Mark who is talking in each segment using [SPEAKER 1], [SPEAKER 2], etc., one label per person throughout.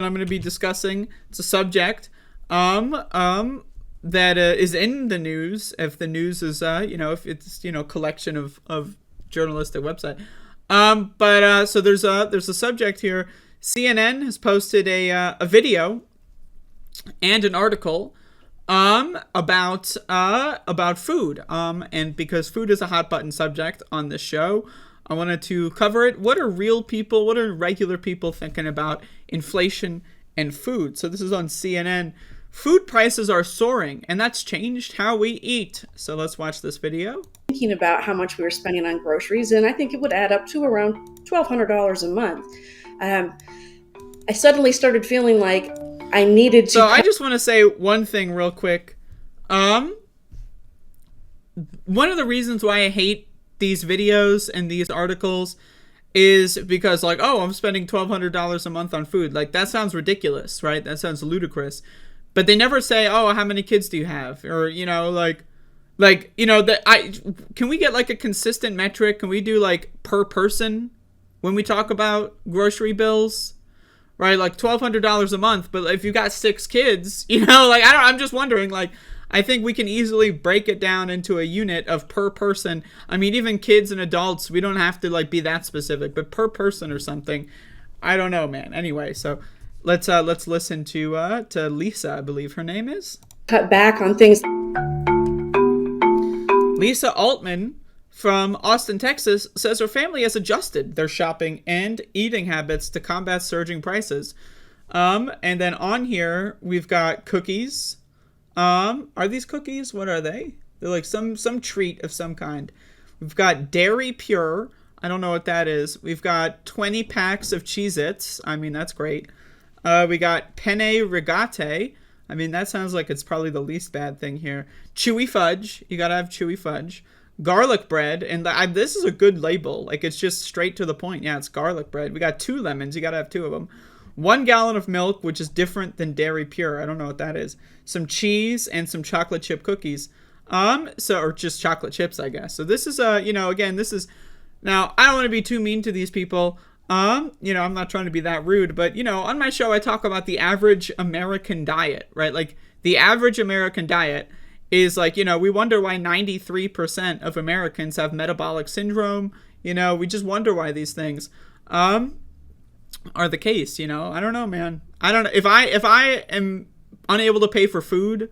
[SPEAKER 1] I'm going to be discussing. It's a subject that is in the news. If the news is if it's collection of journalistic website. So there's a subject here. CNN has posted a video and an article about food, and because food is a hot button subject on this show, I wanted to cover it. What are regular people thinking about inflation and food? So this is on CNN. Food prices are soaring, and that's changed how we eat. So let's watch this video.
[SPEAKER 2] Thinking about how much we were spending on groceries, and I think it would add up to around $1,200 a month. I suddenly started feeling like I needed to...
[SPEAKER 1] So I just want to say one thing real quick. One of the reasons why I hate these videos and these articles is because, like, oh, I'm spending $1,200 a month on food. Like, that sounds ridiculous, right? That sounds ludicrous. But they never say, oh, how many kids do you have? Or, can we get like a consistent metric? Can we do like per person when we talk about grocery bills? Right? Like $1,200 a month. But if you got 6 kids, I'm just wondering, like, I think we can easily break it down into a unit of per person. I mean, even kids and adults, we don't have to like be that specific, but per person or something. I don't know, man. Anyway, so let's listen to Lisa, I believe her name is.
[SPEAKER 2] Cut back on things.
[SPEAKER 1] Lisa Altman from Austin, Texas, says her family has adjusted their shopping and eating habits to combat surging prices. And then on here, we've got cookies. Are these cookies? What are they? They're like some treat of some kind. We've got Dairy Pure. I don't know what that is. We've got 20 packs of Cheez-Its. I mean, that's great. We got Penne Rigate. I mean, that sounds like it's probably the least bad thing here. Chewy Fudge. You gotta have Chewy Fudge. Garlic bread. And this is a good label. Like, it's just straight to the point. Yeah, it's garlic bread. We got 2 lemons. You gotta have 2 of them. 1 gallon of milk, which is different than Dairy Pure. I don't know what that is. Some cheese and some chocolate chip cookies. Or just chocolate chips, I guess. So this is, again, this is... Now, I don't want to be too mean to these people. I'm not trying to be that rude. But, on my show, I talk about the average American diet, right? Like, the average American diet is like, we wonder why 93% of Americans have metabolic syndrome. We just wonder why these things are the case. I don't know, man. I don't know. If I am unable to pay for food,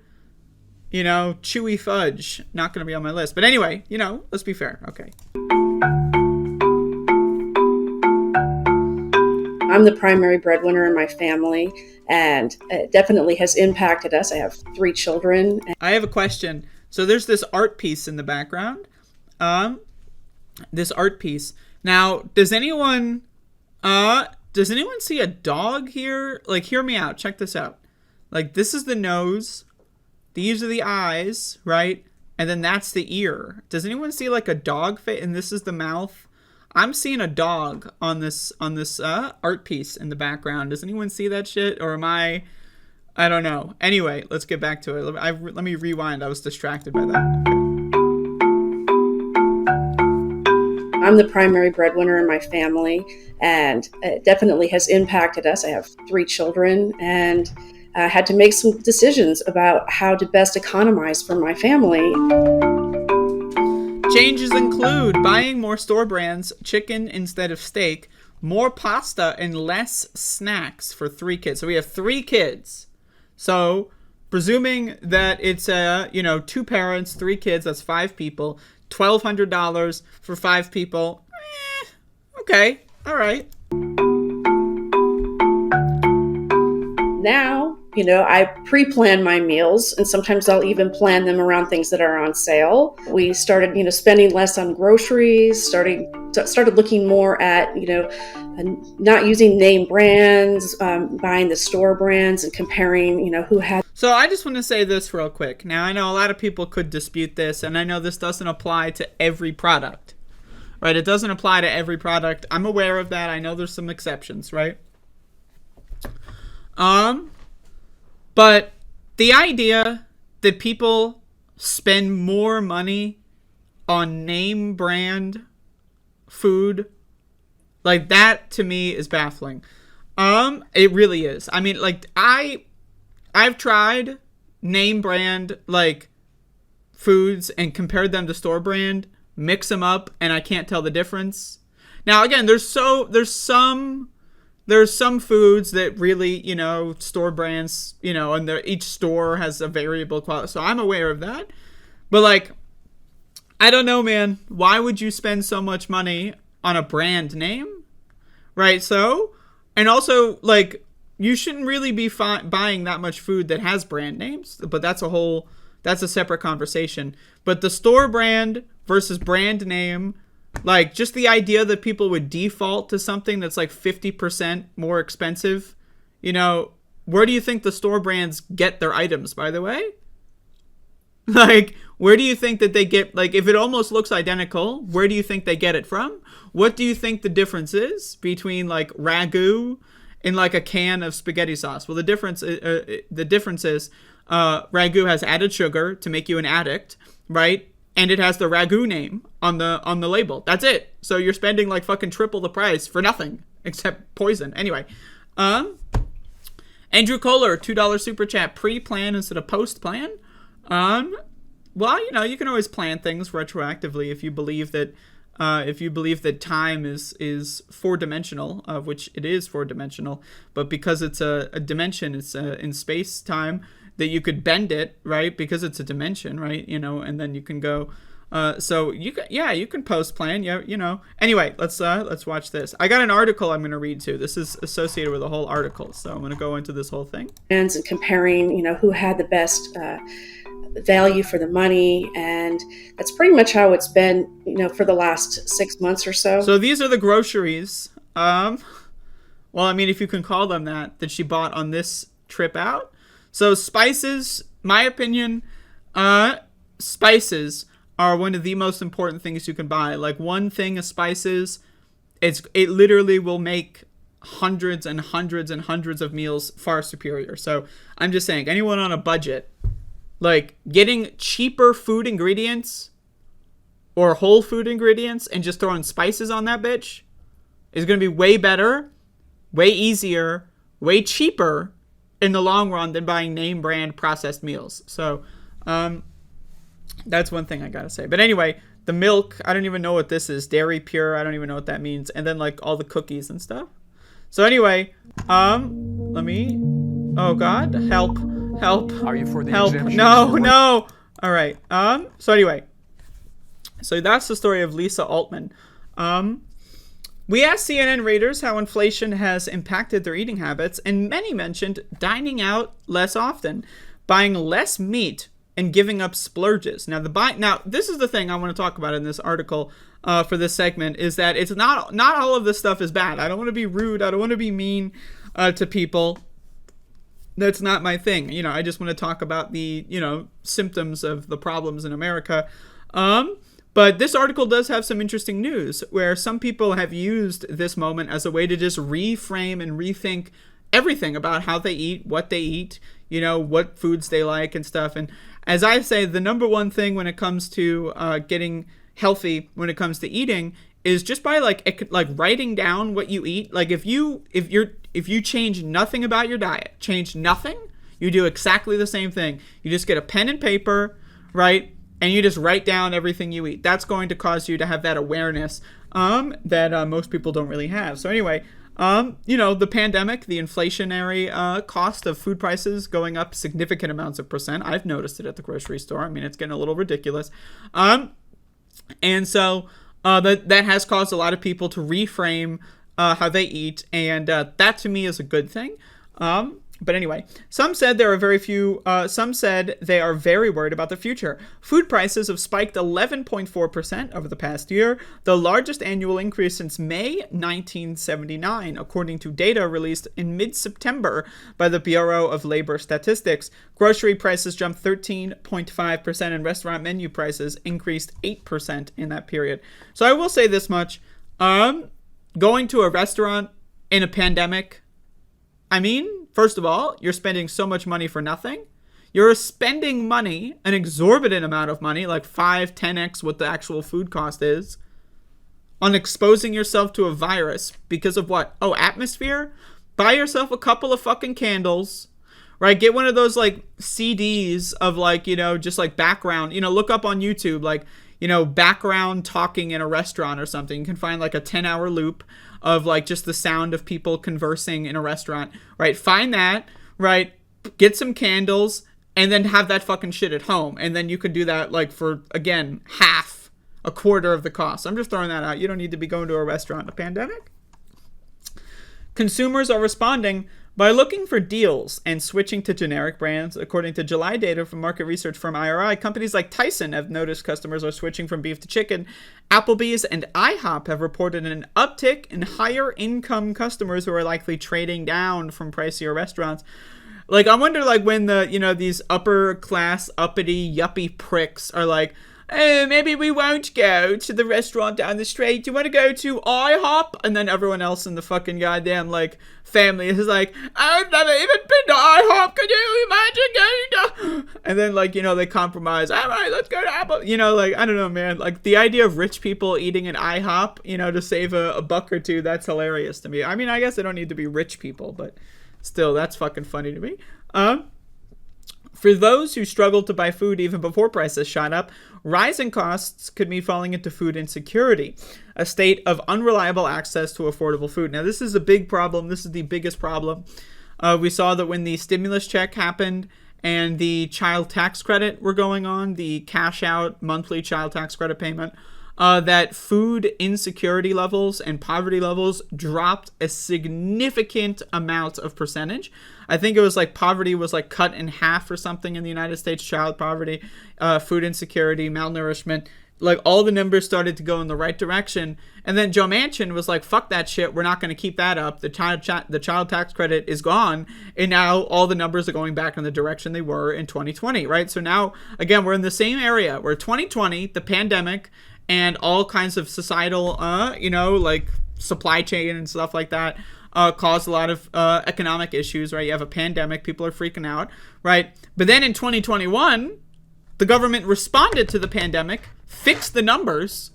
[SPEAKER 1] Chewy Fudge, not going to be on my list. But anyway, let's be fair. Okay.
[SPEAKER 2] I'm the primary breadwinner in my family, and it definitely has impacted us. I have 3 children.
[SPEAKER 1] I have a question. So there's this art piece in the background. This art piece. Now, does anyone see a dog here? Like, hear me out. Check this out. Like, this is the nose. These are the eyes, right? And then that's the ear. Does anyone see like a dog face? And this is the mouth. I'm seeing a dog on this art piece in the background. Does anyone see that shit? Or am I don't know. Anyway, let's get back to it. Let me rewind. I was distracted by that.
[SPEAKER 2] I'm the primary breadwinner in my family, and it definitely has impacted us. I have 3 children, and I had to make some decisions about how to best economize for my family.
[SPEAKER 1] Changes include buying more store brands, chicken instead of steak, more pasta, and less snacks for 3 kids. So we have 3 kids. So presuming that it's 2 parents, 3 kids, that's 5 people, $1,200 for 5 people. Okay, all right.
[SPEAKER 2] Now, I pre-plan my meals, and sometimes I'll even plan them around things that are on sale. We started, spending less on groceries, started looking more at, not using name brands, buying the store brands and comparing, who had.
[SPEAKER 1] So I just want to say this real quick. Now, I know a lot of people could dispute this, and I know this doesn't apply to every product, right? It doesn't apply to every product. I'm aware of that. I know there's some exceptions, right? But the idea that people spend more money on name brand food, like that to me is baffling. It really is. I mean, like, I've tried name brand, like, foods and compared them to store brand, mix them up, and I can't tell the difference. Now, again, there's some foods that really, store brands, and each store has a variable quality. So I'm aware of that. But, like, I don't know, man. Why would you spend so much money on a brand name? Right? So, and also, like, you shouldn't really be buying that much food that has brand names. But that's a separate conversation. But the store brand versus brand name, like, just the idea that people would default to something that's like 50% more expensive, where do you think the store brands get their items, by the way? Like, where do you think that they get, like, if it almost looks identical, where do you think they get it from? What do you think the difference is between, like, ragu and, like, a can of spaghetti sauce? Well, the difference is ragu has added sugar to make you an addict, right? And it has the ragu name on the label. That's it. So you're spending like fucking triple the price for nothing except poison. Anyway, Andrew Kohler, $2 super chat, pre-plan instead of post-plan. Well, you can always plan things retroactively if you believe that time is four-dimensional, which it is four-dimensional, but because it's a dimension, it's in space-time, that you could bend it, right? Because it's a dimension, right? And then you can go. So you can post plan, Anyway, let's watch this. I got an article I'm going to read too. This is associated with a whole article, so I'm going to go into this whole thing.
[SPEAKER 2] And comparing, who had the best value for the money, and that's pretty much how it's been, for the last 6 months or so.
[SPEAKER 1] So these are the groceries. Well, I mean, if you can call them that she bought on this trip out. So spices, my opinion, spices are one of the most important things you can buy. Like, one thing of spices, it literally will make hundreds and hundreds and hundreds of meals far superior. So I'm just saying, anyone on a budget, like, getting cheaper food ingredients or whole food ingredients and just throwing spices on that bitch is going to be way better, way easier, way cheaper in the long run than buying name brand processed meals. So that's one thing I gotta say. But anyway, the milk, I don't even know what this is. Dairy pure, I don't even know what that means. And then, like, all the cookies and stuff. So anyway, let me, oh God, help. Are you for the help? No. All right. So anyway, so that's the story of Lisa Altman. We asked CNN readers how inflation has impacted their eating habits, and many mentioned dining out less often, buying less meat, and giving up splurges. Now, this is the thing I want to talk about in this article for this segment, is that it's not all of this stuff is bad. I don't want to be rude. I don't want to be mean to people. That's not my thing. I just want to talk about the, symptoms of the problems in America. But this article does have some interesting news where some people have used this moment as a way to just reframe and rethink everything about how they eat, what they eat, what foods they like and stuff. And as I say, the number one thing when it comes to getting healthy, when it comes to eating, is just by like writing down what you eat. Like, if you change nothing about your diet, change nothing, you do exactly the same thing. You just get a pen and paper, right? And you just write down everything you eat. That's going to cause you to have that awareness that most people don't really have. So anyway, the pandemic, the inflationary cost of food prices going up significant amounts of percent. I've noticed it at the grocery store. I mean, it's getting a little ridiculous. And so that has caused a lot of people to reframe how they eat. And that to me is a good thing. But anyway, some said they are very worried about the future. Food prices have spiked 11.4% over the past year, the largest annual increase since May 1979, according to data released in mid-September by the Bureau of Labor Statistics. Grocery prices jumped 13.5% and restaurant menu prices increased 8% in that period. So I will say this much. Going to a restaurant in a pandemic, I mean, first of all, you're spending so much money for nothing. You're spending money, an exorbitant amount of money, like 5-10x what the actual food cost is, on exposing yourself to a virus because of what? Oh, atmosphere? buy yourself a couple of fucking candles, right? Get one of those like CDs of like, just like background, look up on YouTube, like, background talking in a restaurant or something. You can find like a 10-hour loop of like just the sound of people conversing in a restaurant, right? Find that, right? Get some candles and then have that fucking shit at home. And then you could do that like for, again, a quarter of the cost. I'm just throwing that out. You don't need to be going to a restaurant in a pandemic. Consumers are responding by looking for deals and switching to generic brands. According to July data from market research firm IRI, companies like Tyson have noticed customers are switching from beef to chicken. Applebee's and IHOP have reported an uptick in higher income customers who are likely trading down from pricier restaurants. Like, I wonder, like, when these upper class, uppity, yuppie pricks are like, oh, maybe we won't go to the restaurant down the street. Do you want to go to IHOP? And then everyone else in the fucking goddamn, like, family is like, I've never even been to IHOP. Can you imagine going to... And then, like, they compromise. All right, let's go to Apple. Like, I don't know, man. Like, the idea of rich people eating an IHOP, to save a buck or two, that's hilarious to me. I mean, I guess they don't need to be rich people, but still, that's fucking funny to me. For those who struggled to buy food even before prices shot up, rising costs could mean falling into food insecurity, a state of unreliable access to affordable food. Now, this is a big problem. This is the biggest problem. We saw that when the stimulus check happened and the child tax credit were going on, the cash out monthly child tax credit payment, that food insecurity levels and poverty levels dropped a significant amount of percentage. I think it was like poverty was like cut in half or something in the United States, child poverty, food insecurity, malnourishment. Like, all the numbers started to go in the right direction. And then Joe Manchin was like, fuck that shit. We're not going to keep that up. The child tax credit is gone. And now all the numbers are going back in the direction they were in 2020, right? So now, again, we're in the same area where 2020, the pandemic, and all kinds of societal, like supply chain and stuff like that, caused a lot of economic issues, right? You have a pandemic, people are freaking out, right? But then in 2021, the government responded to the pandemic, fixed the numbers,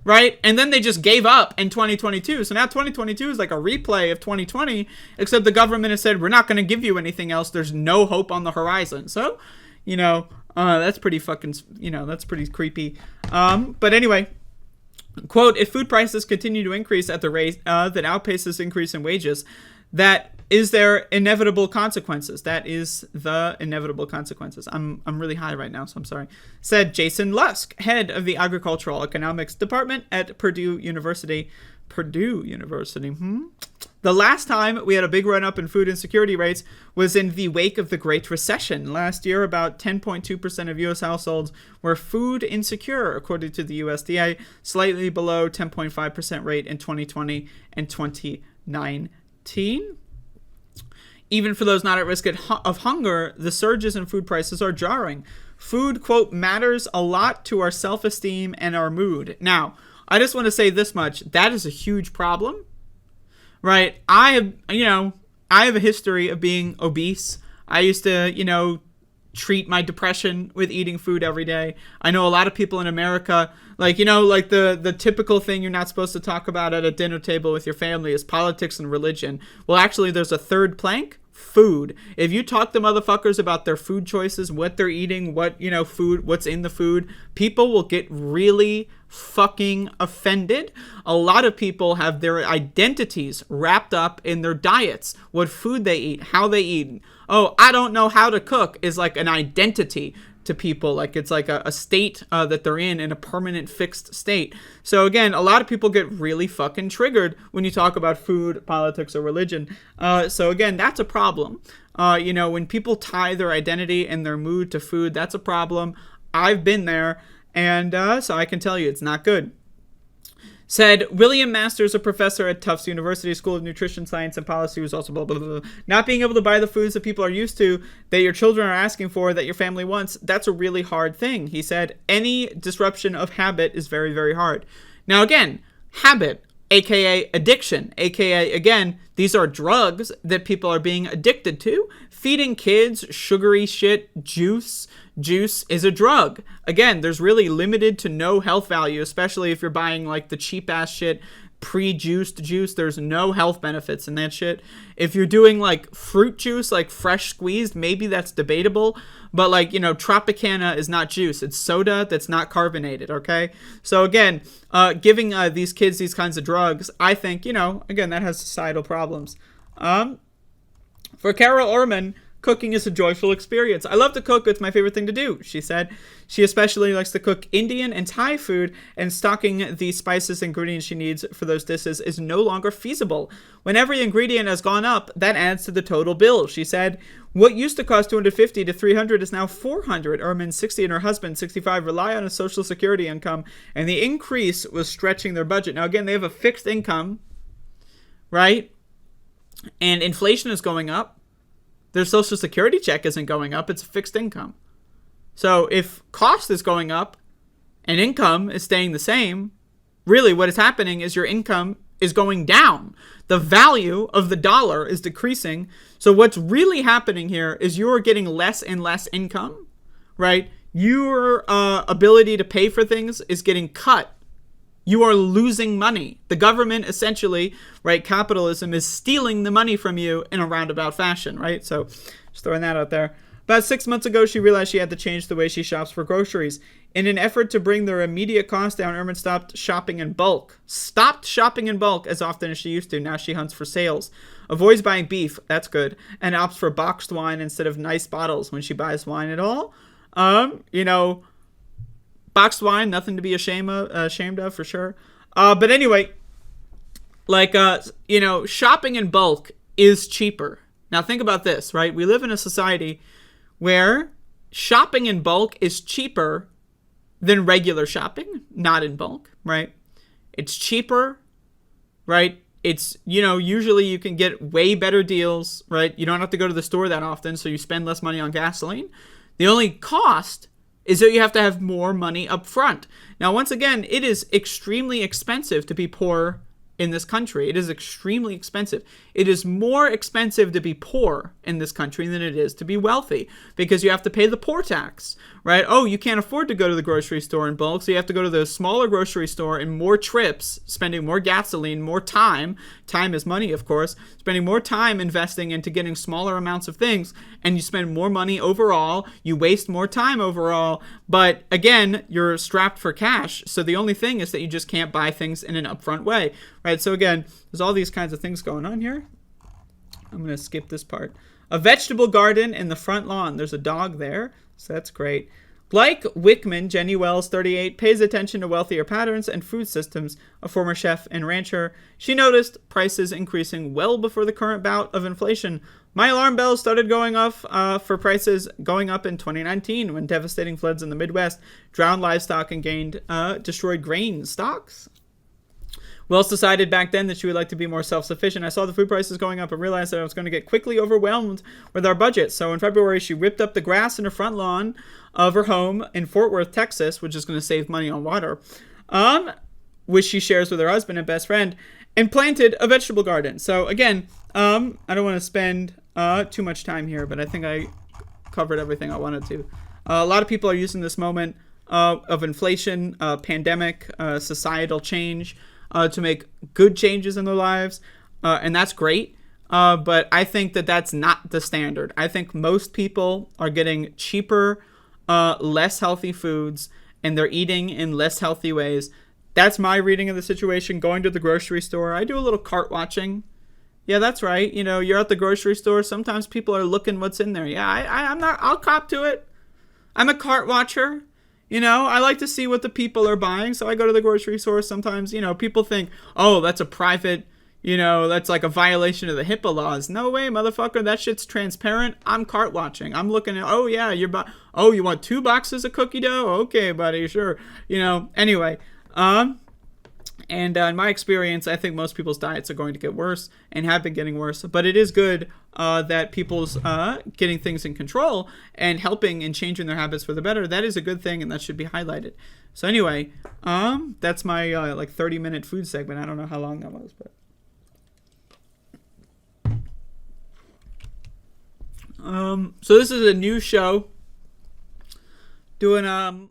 [SPEAKER 1] right? And then they just gave up in 2022. So now 2022 is like a replay of 2020, except the government has said, we're not going to give you anything else. There's no hope on the horizon. So, that's pretty fucking, that's pretty creepy. But anyway, quote, if food prices continue to increase at the rate that outpaces increase in wages, that is their inevitable consequences. That is the inevitable consequences. I'm really high right now, so I'm sorry. Said Jason Lusk, head of the Agricultural Economics Department at Purdue University. The last time we had a big run-up in food insecurity rates was in the wake of the Great Recession. Last year, about 10.2% of U.S. households were food insecure, according to the USDA, slightly below 10.5% rate in 2020 and 2019. Even for those not at risk of hunger, the surges in food prices are jarring. Food, quote, matters a lot to our self-esteem and our mood. Now, I just want to say this much. That is a huge problem, right? I have a history of being obese. I used to, treat my depression with eating food every day. I know a lot of people in America, like the typical thing you're not supposed to talk about at a dinner table with your family is politics and religion. Well, actually, there's a third plank. Food. If you talk to motherfuckers about their food choices, what they're eating, food, what's in the food, people will get really fucking offended. A lot of people have their identities wrapped up in their diets, what food they eat, how they eat. Oh, I don't know how to cook is like an identity to people. Like, it's like a state that they're in a permanent fixed state. So again, a lot of people get really fucking triggered when you talk about food, politics, or religion. So again, that's a problem. When people tie their identity and their mood to food, that's a problem. I've been there, and so I can tell you it's not good. Said William Masters, a professor at Tufts University School of Nutrition Science and Policy, who's also blah, blah, blah. Not being able to buy the foods that people are used to, that your children are asking for, that your family wants, that's a really hard thing. He said any disruption of habit is very, very hard. Now, again, habit, aka addiction, aka, again, these are drugs that people are being addicted to. Feeding kids sugary shit, juice is a drug. Again, there's really limited to no health value, especially if you're buying like the cheap ass shit pre-juiced juice. There's no health benefits in that shit. If you're doing like fruit juice, like fresh squeezed, maybe that's debatable. But like, Tropicana is not juice. It's soda that's not carbonated, okay? So again, giving these kids these kinds of drugs, I think, again, that has societal problems. For Carol Orman, cooking is a joyful experience. I love to cook. It's my favorite thing to do, she said. She especially likes to cook Indian and Thai food, and stocking the spices and ingredients she needs for those dishes is no longer feasible. When every ingredient has gone up, that adds to the total bill, she said. What used to cost $250 to $300 is now $400. Erman, 60, and her husband, 65, rely on a Social Security income, and the increase was stretching their budget. Now, again, they have a fixed income, right? And inflation is going up. Their Social Security check isn't going up. It's a fixed income. So if cost is going up and income is staying the same, really what is happening is your income is going down. The value of the dollar is decreasing. So what's really happening here is you're getting less and less income, right? Your ability to pay for things is getting cut. You are losing money. The government essentially, right, capitalism is stealing the money from you in a roundabout fashion, right? So just throwing that out there. About 6 months ago, she realized she had to change the way she shops for groceries. In an effort to bring their immediate costs down, Erman stopped shopping in bulk. Stopped shopping in bulk as often as she used to. Now she hunts for sales. Avoids buying beef, that's good, and opts for boxed wine instead of nice bottles when she buys wine at all. Boxed wine, nothing to be ashamed of for sure. But anyway, shopping in bulk is cheaper. Now think about this, right? We live in a society where shopping in bulk is cheaper than regular shopping, not in bulk, right? It's cheaper, right? It's, usually you can get way better deals, right? You don't have to go to the store that often, so you spend less money on gasoline. The only cost is that you have to have more money up front. Now, once again, it is extremely expensive to be poor in this country. It is extremely expensive. It is more expensive to be poor in this country than it is to be wealthy, because you have to pay the poor tax, right? Oh, you can't afford to go to the grocery store in bulk, so you have to go to the smaller grocery store in more trips, spending more gasoline, more time. Time is money, of course. Spending more time investing into getting smaller amounts of things, and you spend more money overall. You waste more time overall, but again, you're strapped for cash. So the only thing is that you just can't buy things in an upfront way, right? So again, there's all these kinds of things going on here. I'm going to skip this part. A vegetable garden in the front lawn. There's a dog there, so that's great. Like Wickman, Jenny Wells, 38, pays attention to wealthier patterns and food systems. A former chef and rancher, she noticed prices increasing well before the current bout of inflation. My alarm bells started going off for prices going up in 2019 when devastating floods in the Midwest drowned livestock and destroyed grain stocks. Wells decided back then that she would like to be more self-sufficient. I saw the food prices going up and realized that I was going to get quickly overwhelmed with our budget. So in February, she ripped up the grass in her front lawn of her home in Fort Worth, Texas, which is going to save money on water, which she shares with her husband and best friend, and planted a vegetable garden. So again, I don't want to spend too much time here, but I think I covered everything I wanted to. A lot of people are using this moment of inflation, pandemic, societal change, to make good changes in their lives, and that's great, but I think that that's not the standard. I think most people are getting cheaper, less healthy foods, and they're eating in less healthy ways. That's my reading of the situation. Going to the grocery store, I do a little cart watching. Yeah, that's right. You're at the grocery store. Sometimes people are looking what's in there. Yeah, I'm not. I'll cop to it. I'm a cart watcher. I like to see what the people are buying, so I go to the grocery store. Sometimes, people think, oh, that's a private, that's like a violation of the HIPAA laws. No way, motherfucker. That shit's transparent. I'm cart watching. I'm looking at, oh, yeah, you want 2 boxes of cookie dough? Okay, buddy, sure. Anyway, and in my experience, I think most people's diets are going to get worse and have been getting worse. But it is good that people's getting things in control and helping and changing their habits for the better. That is a good thing, and that should be highlighted. So anyway, that's my 30-minute food segment. I don't know how long that was, but so this is a new show doing